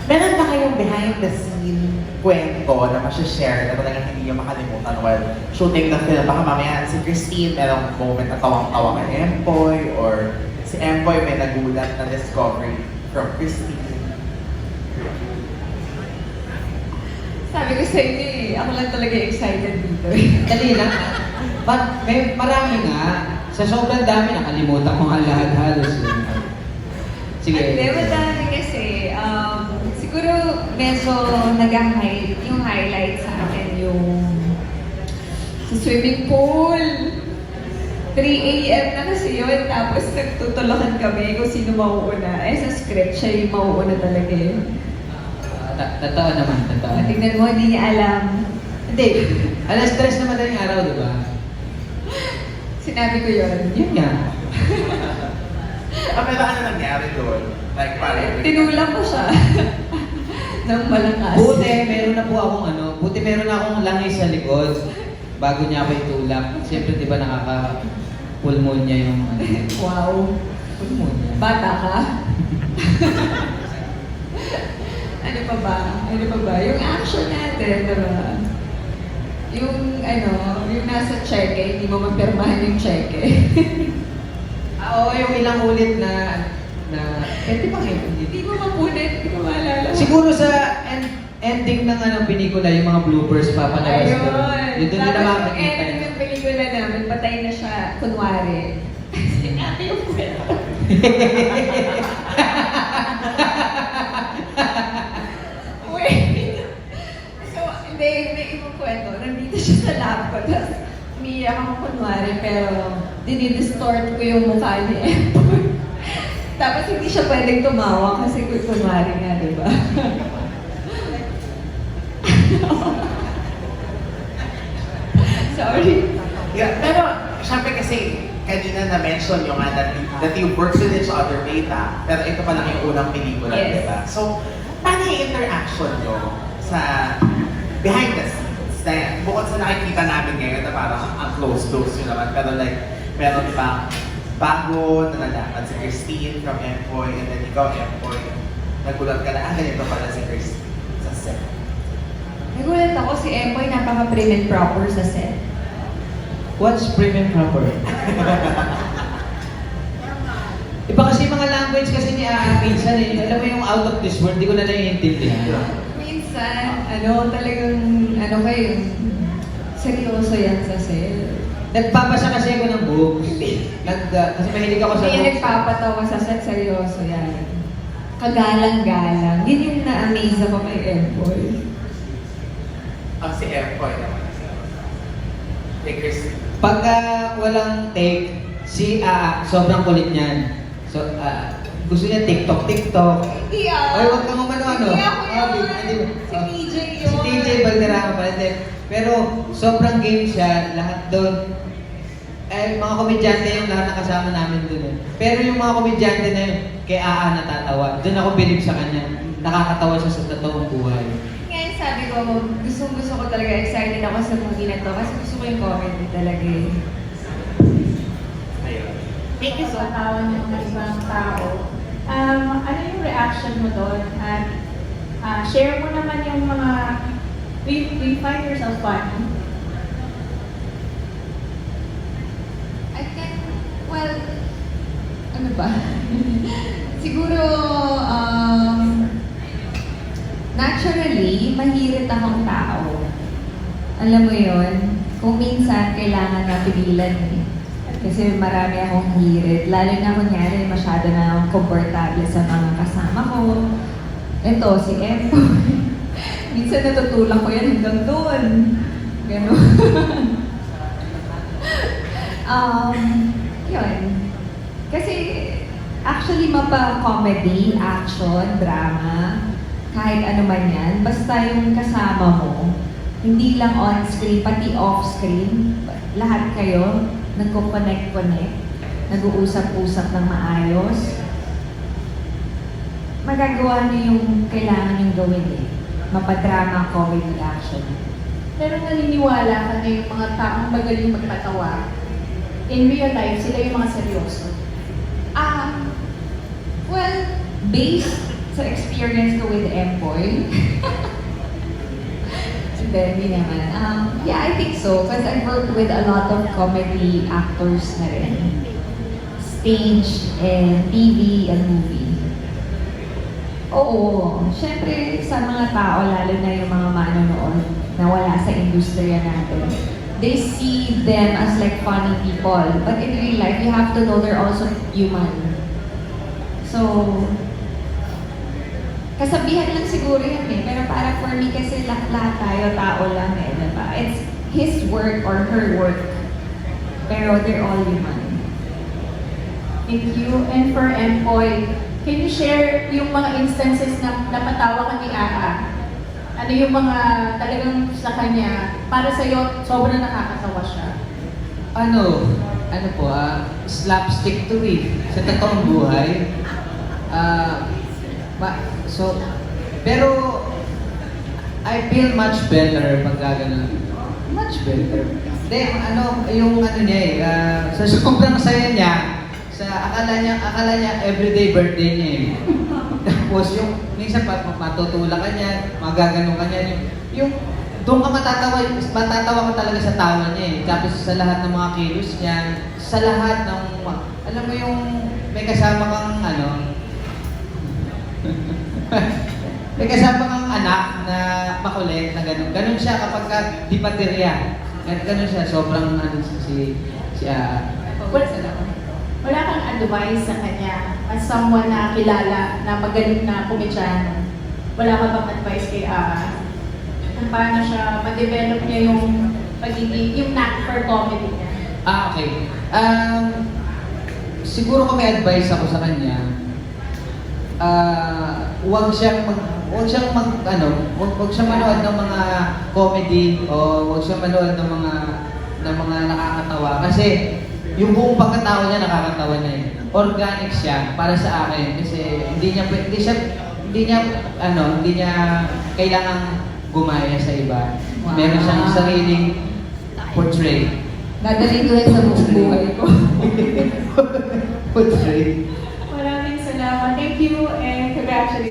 Meron ba kayong behind the scene kwento na masya-share na talagang hindi niyo makalimutan while shooting the film? Baka mamaya si Christine merong moment na tawang-tawa kay Empoy or si Empoy may nagulat na discovery from Christine. Sabi ko sa inyo eh, ako lang talaga excited dito Dali lang. May marami nga. Sa sobrang dami, nakalimutan ko nga lahat halos. Sige. Hindi, madami kasi. Siguro medyo nag-highlight, yung highlight sa akin yung sa swimming pool. 3 a.m. na kasi yun, tapos nagtutulakan kami kung sino mauuna. Sa script, siya yung mauuna talaga yun. Totoo naman, totoo. Tingnan mo, hindi niya alam. Hindi. Alas 3 na madaling araw, di ba? Sinabi ko yun. Yun nga. Pero ano nangyari doon? Like, parang... Tinulak ko siya. Nang malakas. Buti meron na akong langis sa likod bago niya ako itulak. Siyempre, di ba nakaka-pulmonya yung Wow. pulmonya. Bata ka? Ano pa ba? Yung action natin, diba? Yung nasa cheque, hindi mo mapirmahan yung cheque. Oo, yung ilang ulit na pwede ba kayo? Hindi mo mapunit, hindi mo maalala. Siguro sa ending ng pelikula, yung mga bloopers papalabas ko. Yung doon nila Tapos makakita. end ng pelikula namin, patay na siya, kunwari. Sinabi yung kwento. Wait. So, hindi, may ibang kwento. Nandito siya sa lab ko. Tapos, umiiyak ako kunwari, pero dinidistort ko yung mukha ni Empoy. Tapos hindi siya pwedeng tumawa kasi kunwari nga, di ba? Sorry. Yeah, pero syempre kasi kanina na-mention nyo nga that you worked with each other data, pero ito pa lang yung unang pelikula, Yes. diba? So, paano yung interaction nyo sa behind the scenes? Dahil bukod sa nakikita namin ngayon na parang ang close-close yun naman, pero like, meron pa bago na nalaman si Christine from Empoy, and then ikaw, Empoy, nagulat ka na, ganito pala si Christine sa set. Nagulat ako si Empoy, napaka-prim and proper sa set. What's prim and proper? Iba kasi mga language kasi ni minsan alam mo yung out of this world, di ko na naiintindihan. Minsan, talagang, kayo, seryoso yan sa set. Nagpapasa kasi ako ng books. Kasi mahilig ako sa Kaya books. nagpapatawa sa set, seryoso yan. Kagalang-galang. Yun yung na-amaze ako kay Empoy. Si Empoy naman. Kay Christine. Pagka walang take, si sobrang kulit niyan. So, gusto niya TikTok. Hindi Ay, wag kang umano-ano. Hindi ako yun. Si Ah, TJ Si yun. TJ Valderrama pala din. Pero sobrang game siya, lahat doon. Mga komedyante yung lahat na kasama namin doon. Pero yung mga komedyante na yun, kay natatawa. Doon ako bilib sa kanya. Nakakatawa siya sa totoong buhay. Ngayon sabi ko, gusto ko talaga, excited ako sa movie na to kasi gusto ko yung comedy talaga eh. Ayun. Thank you sa tawa ng mga ibang tao. Ano yung reaction mo doon? At share mo naman yung mga, do you find yourself funny? Well, ano ba? Siguro, naturally, mahirit akong tao. Alam mo yon, kung minsan kailangan na pigilan eh. Kasi marami akong hirit. Lalo na kunyari, masyado na akong komportable sa mga kasama ko. Ito, si Empo. Minsan natutulak ko yan hanggang doon. Ganon. Yun. Kasi, actually, mapa-comedy, action, drama, kahit ano man yan, basta yung kasama mo, hindi lang on-screen, pati off-screen, lahat kayo, nagko-connect, nag-uusap-usap ng maayos, magagawa niyo yung kailangan yung gawin eh. Mapadrama, comedy, action. Pero naniniwala ka na yung mga taong magaling magpatawa, in real life, sila yung mga seryoso. Well, based sa experience ko with Empoy. Hindi naman. Yeah, I think so. Because I've worked with a lot of comedy actors na rin. Stage and TV and movie. Oo. Siyempre, sa mga tao, lalo na yung mga manonood na wala sa industriya natin, they see them as like funny people. But in real life, you have to know they're also human. So, kasabihan lang siguro yan eh. Pero para for me kasi lahat tayo, tao lang eh. Diba? It's his work or her work. Pero they're all human. Thank you. And for Empoy, can you share yung mga instances na napatawa ka ni Aa? Ano yung mga talagang sa kanya, para sa'yo, sobrang nakakatawa siya? Ano po, slapstick to me sa totoong buhay. Pero I feel much better pag gano'n. Much better. Then, yung niya sa sobrang saya niya, akala niya everyday birthday niya eh. Tapos yung minsan matutula ka niya, magaganon ka niya, yung doon ka matatawa ka talaga sa tawa niya eh. Tapos sa lahat ng mga kilos niya, sa lahat ng, alam mo yung may kasama kang may kasama kang anak na makulit na gano'n. Gano'n siya kapag di paterya. Gano'n siya, sobrang Wala kang advice sa kanya as someone na kilala na magaling na komedyano. Wala ka bang advice kay Aa? Kung paano siya ma-develop niya yung pagiging, yung knack for comedy niya? Okay. Siguro kung may advice ako sa kanya, huwag siyang manood ng mga comedy o huwag siyang manood ng mga nakakatawa kasi yung buong pagkatawa niya nakakatawa na eh. Organic siya para sa akin kasi hindi niya kailangang gumaya sa iba. Wow. Meron siyang sariling portray. Dadalhin ko yan sa buong buhay ko. Portray. Maraming salamat. Thank you and congratulations.